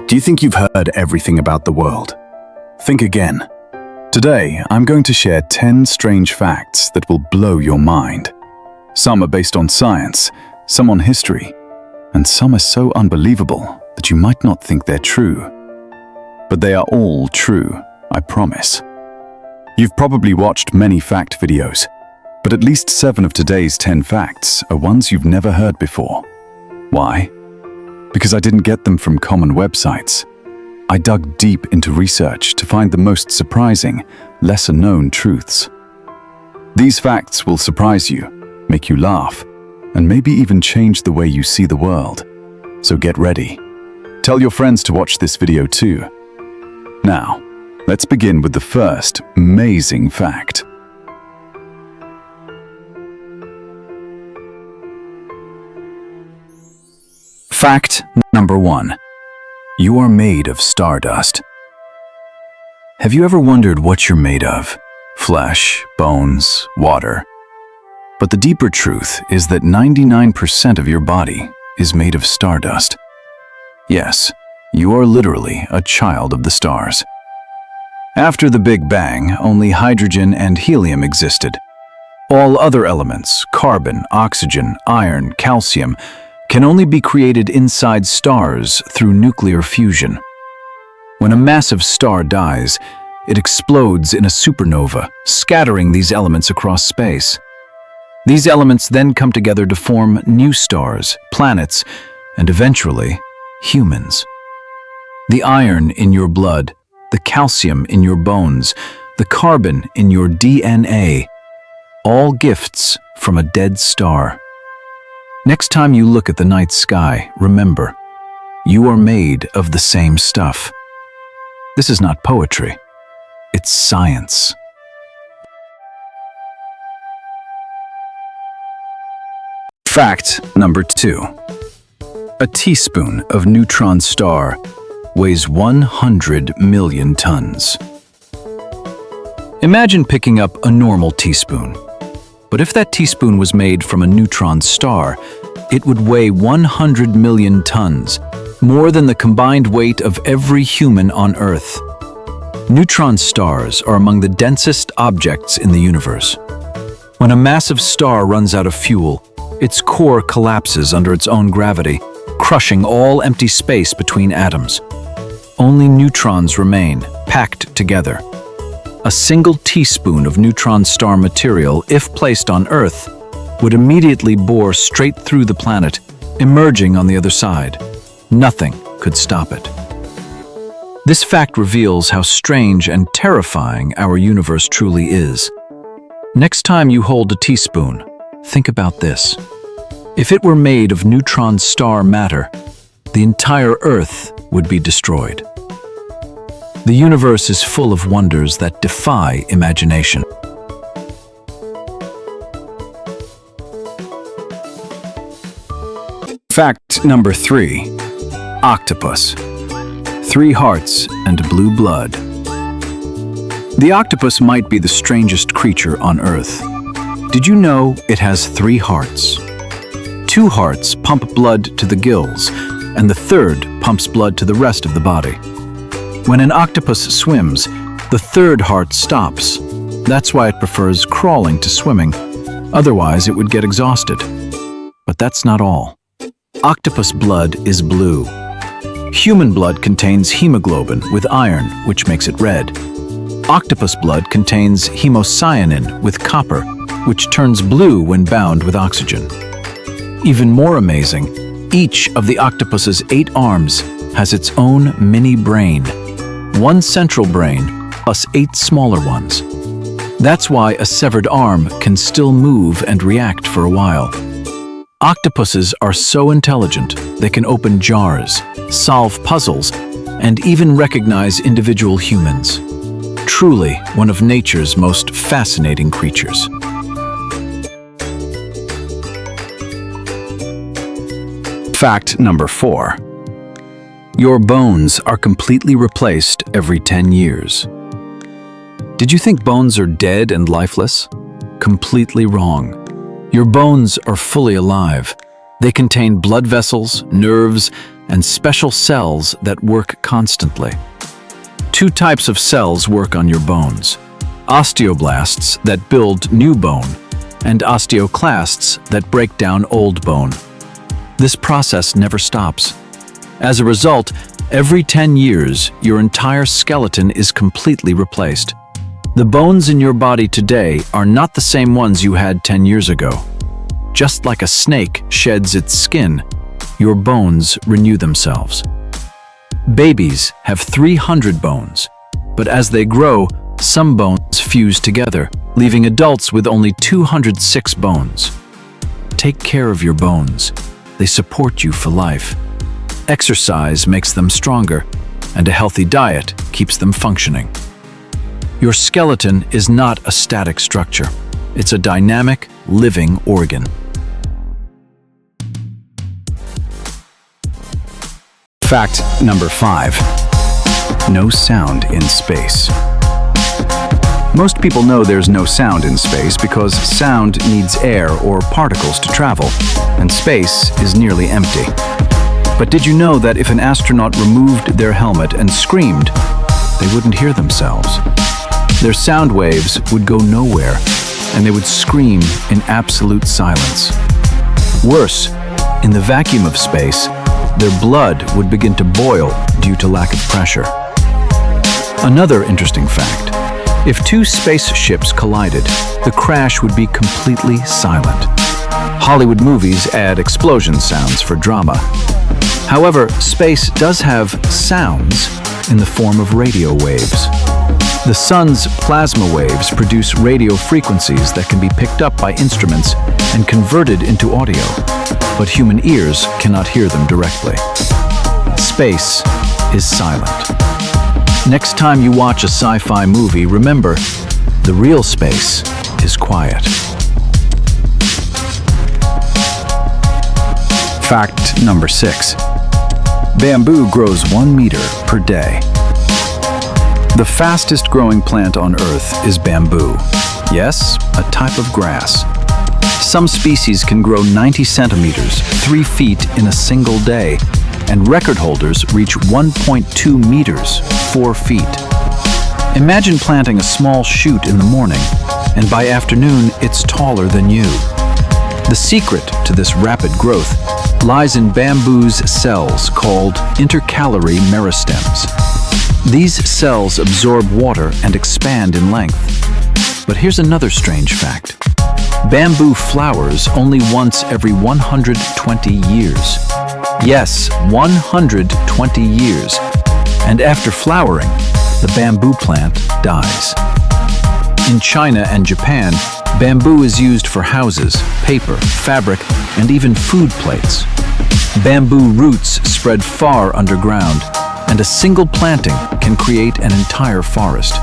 Do you think you've heard everything about the world? Think again. Today, I'm going to share 10 strange facts that will blow your mind. Some are based on science, some on history, and some are so unbelievable that you might not think they're true. But they are all true, I promise. You've probably watched many fact videos, but at least 7 of today's 10 facts are ones you've never heard before. Why? Because I didn't get them from common websites. I dug deep into research to find the most surprising, lesser-known truths. These facts will surprise you, make you laugh, and maybe even change the way you see the world. So get ready. Tell your friends to watch this video too. Now, let's begin with the first amazing fact. Fact number 1. You are made of stardust. Have you ever wondered what you're made of? Flesh, bones, water. But the deeper truth is that 99% of your body is made of stardust. Yes, you are literally a child of the stars. After the Big Bang, only hydrogen and helium existed. All other elements, carbon, oxygen, iron, calcium, can only be created inside stars through nuclear fusion. When a massive star dies, it explodes in a supernova, scattering these elements across space. These elements then come together to form new stars, planets, and eventually, humans. The iron in your blood, the calcium in your bones, the carbon in your DNA, all gifts from a dead star. Next time you look at the night sky, remember, you are made of the same stuff. This is not poetry, it's science. Fact number 2. A teaspoon of neutron star weighs 100 million tons. Imagine picking up a normal teaspoon. But if that teaspoon was made from a neutron star, it would weigh 100 million tons, more than the combined weight of every human on Earth. Neutron stars are among the densest objects in the universe. When a massive star runs out of fuel, its core collapses under its own gravity, crushing all empty space between atoms. Only neutrons remain, packed together. A single teaspoon of neutron star material, if placed on Earth, would immediately bore straight through the planet, emerging on the other side. Nothing could stop it. This fact reveals how strange and terrifying our universe truly is. Next time you hold a teaspoon, think about this. If it were made of neutron star matter, the entire Earth would be destroyed. The universe is full of wonders that defy imagination. Fact number 3. Octopus. 3 hearts and blue blood. The octopus might be the strangest creature on Earth. Did you know it has 3 hearts? 2 hearts pump blood to the gills, and the third pumps blood to the rest of the body. When an octopus swims, the third heart stops. That's why it prefers crawling to swimming. Otherwise, it would get exhausted. But that's not all. Octopus blood is blue. Human blood contains hemoglobin with iron, which makes it red. Octopus blood contains hemocyanin with copper, which turns blue when bound with oxygen. Even more amazing, each of the octopus's 8 arms has its own mini brain. 1 central brain plus 8 smaller ones. That's why a severed arm can still move and react for a while. Octopuses are so intelligent they can open jars, solve puzzles, and even recognize individual humans. Truly one of nature's most fascinating creatures. Fact number 4. Your bones are completely replaced every 10 years. Did you think bones are dead and lifeless? Completely wrong. Your bones are fully alive. They contain blood vessels, nerves, and special cells that work constantly. Two types of cells work on your bones: osteoblasts that build new bone, and osteoclasts that break down old bone. This process never stops. As a result, every 10 years, your entire skeleton is completely replaced. The bones in your body today are not the same ones you had 10 years ago. Just like a snake sheds its skin, your bones renew themselves. Babies have 300 bones, but as they grow, some bones fuse together, leaving adults with only 206 bones. Take care of your bones. They support you for life. Exercise makes them stronger, and a healthy diet keeps them functioning. Your skeleton is not a static structure. It's a dynamic, living organ. Fact number 5. No sound in space. Most people know there's no sound in space because sound needs air or particles to travel, and space is nearly empty. But did you know that if an astronaut removed their helmet and screamed, they wouldn't hear themselves? Their sound waves would go nowhere, and they would scream in absolute silence. Worse, in the vacuum of space, their blood would begin to boil due to lack of pressure. Another interesting fact: if two spaceships collided, the crash would be completely silent. Hollywood movies add explosion sounds for drama. However, space does have sounds in the form of radio waves. The sun's plasma waves produce radio frequencies that can be picked up by instruments and converted into audio, but human ears cannot hear them directly. Space is silent. Next time you watch a sci-fi movie, remember, the real space is quiet. Fact number 6. Bamboo grows 1 meter per day. The fastest growing plant on Earth is bamboo. Yes, a type of grass. Some species can grow 90 centimeters, 3 feet in a single day, and record holders reach 1.2 meters, 4 feet. Imagine planting a small shoot in the morning, and by afternoon it's taller than you. The secret to this rapid growth lies in bamboo's cells called intercalary meristems. These cells absorb water and expand in length. But here's another strange fact. Bamboo flowers only once every 120 years. Yes, 120 years. And after flowering, the bamboo plant dies. In China and Japan, bamboo is used for houses, paper, fabric, and even food plates. Bamboo roots spread far underground, and a single planting can create an entire forest.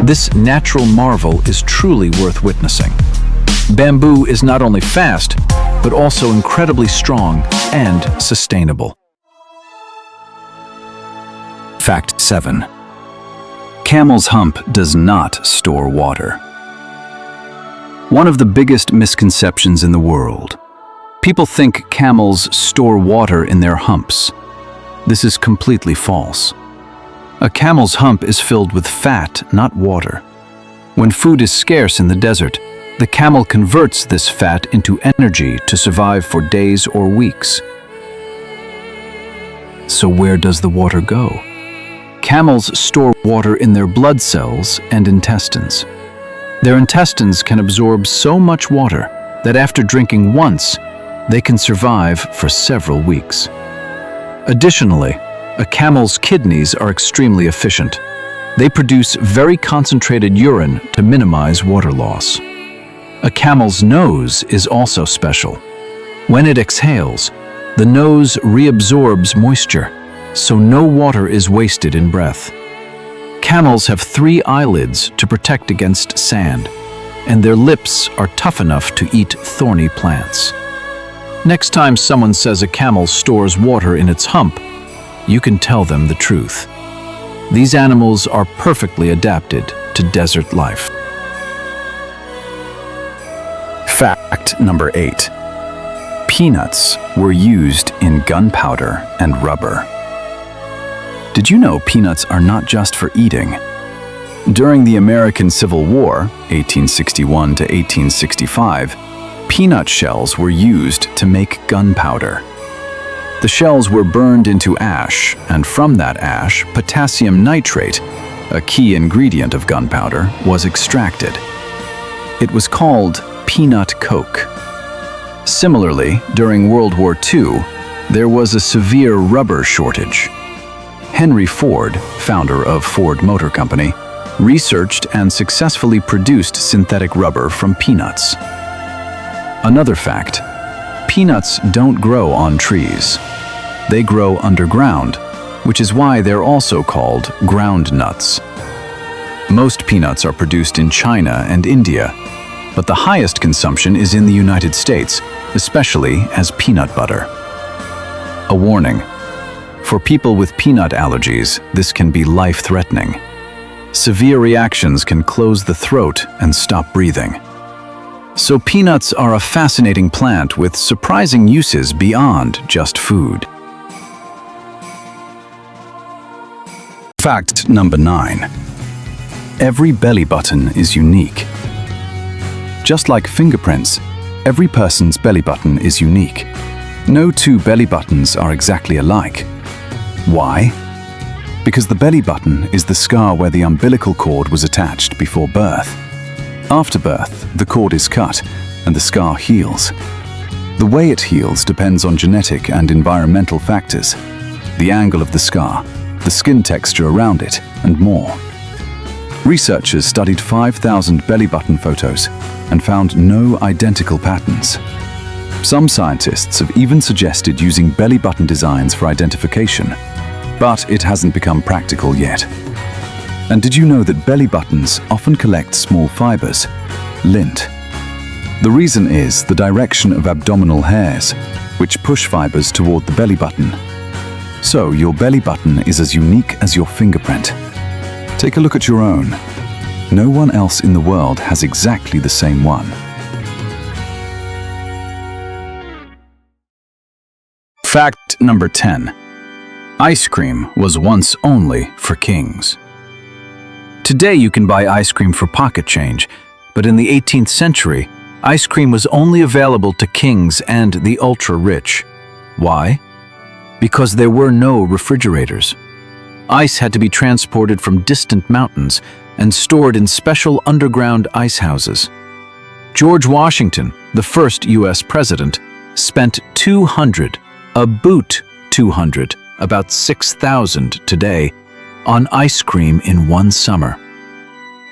This natural marvel is truly worth witnessing. Bamboo is not only fast, but also incredibly strong and sustainable. Fact 7. Camel's hump does not store water. One of the biggest misconceptions in the world. People think camels store water in their humps. This is completely false. A camel's hump is filled with fat, not water. When food is scarce in the desert, the camel converts this fat into energy to survive for days or weeks. So where does the water go? Camels store water in their blood cells and intestines. Their intestines can absorb so much water that after drinking once, they can survive for several weeks. Additionally, a camel's kidneys are extremely efficient. They produce very concentrated urine to minimize water loss. A camel's nose is also special. When it exhales, the nose reabsorbs moisture, so no water is wasted in breath. Camels have 3 eyelids to protect against sand, and their lips are tough enough to eat thorny plants. Next time someone says a camel stores water in its hump, you can tell them the truth. These animals are perfectly adapted to desert life. Fact number 8. Peanuts were used in gunpowder and rubber. Did you know peanuts are not just for eating? During the American Civil War, 1861 to 1865, peanut shells were used to make gunpowder. The shells were burned into ash, and from that ash, potassium nitrate, a key ingredient of gunpowder, was extracted. It was called peanut coke. Similarly, during World War II, there was a severe rubber shortage. Henry Ford, founder of Ford Motor Company, researched and successfully produced synthetic rubber from peanuts. Another fact: peanuts don't grow on trees. They grow underground, which is why they're also called ground nuts. Most peanuts are produced in China and India, but the highest consumption is in the United States, especially as peanut butter. A warning: for people with peanut allergies, this can be life-threatening. Severe reactions can close the throat and stop breathing. So peanuts are a fascinating plant with surprising uses beyond just food. Fact number 9. Every belly button is unique. Just like fingerprints, every person's belly button is unique. No two belly buttons are exactly alike. Why? Because the belly button is the scar where the umbilical cord was attached before birth. After birth, the cord is cut and the scar heals. The way it heals depends on genetic and environmental factors, the angle of the scar, the skin texture around it, and more. Researchers studied 5,000 belly button photos and found no identical patterns. Some scientists have even suggested using belly button designs for identification, but it hasn't become practical yet. And did you know that belly buttons often collect small fibers, lint? The reason is the direction of abdominal hairs, which push fibers toward the belly button. So your belly button is as unique as your fingerprint. Take a look at your own. No one else in the world has exactly the same one. Fact number 10. Ice cream was once only for kings. Today you can buy ice cream for pocket change, but in the 18th century, ice cream was only available to kings and the ultra-rich. Why? Because there were no refrigerators. Ice had to be transported from distant mountains and stored in special underground ice houses. George Washington, the first U.S. president, spent about 6,000 today, on ice cream in one summer.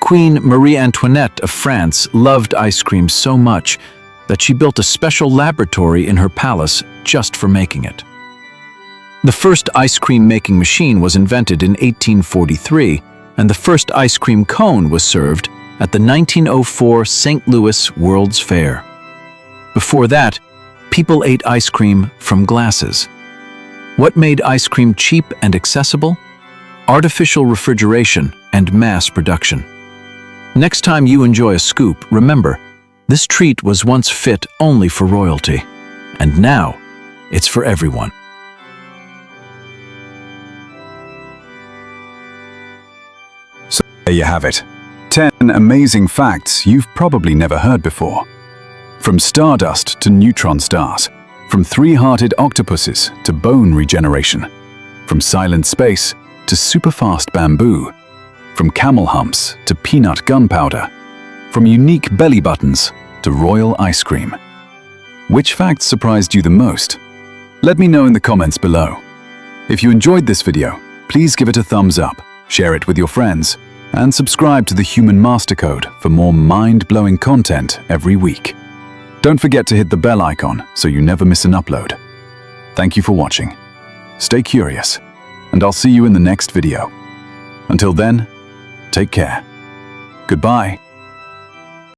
Queen Marie Antoinette of France loved ice cream so much that she built a special laboratory in her palace just for making it. The first ice cream making machine was invented in 1843, and the first ice cream cone was served at the 1904 St. Louis World's Fair. Before that, people ate ice cream from glasses. What made ice cream cheap and accessible? Artificial refrigeration and mass production. Next time you enjoy a scoop, remember, this treat was once fit only for royalty, and now it's for everyone. So there you have it. 10 amazing facts you've probably never heard before. From Stardust to neutron stars. From three-hearted octopuses to bone regeneration. From silent space to super-fast bamboo. From camel humps to peanut gunpowder. From unique belly buttons to royal ice cream. Which facts surprised you the most? Let me know in the comments below. If you enjoyed this video, please give it a thumbs up, share it with your friends, and subscribe to the Human MasterCode for more mind-blowing content every week. Don't forget to hit the bell icon so you never miss an upload. Thank you for watching. Stay curious, and I'll see you in the next video. Until then, take care. Goodbye.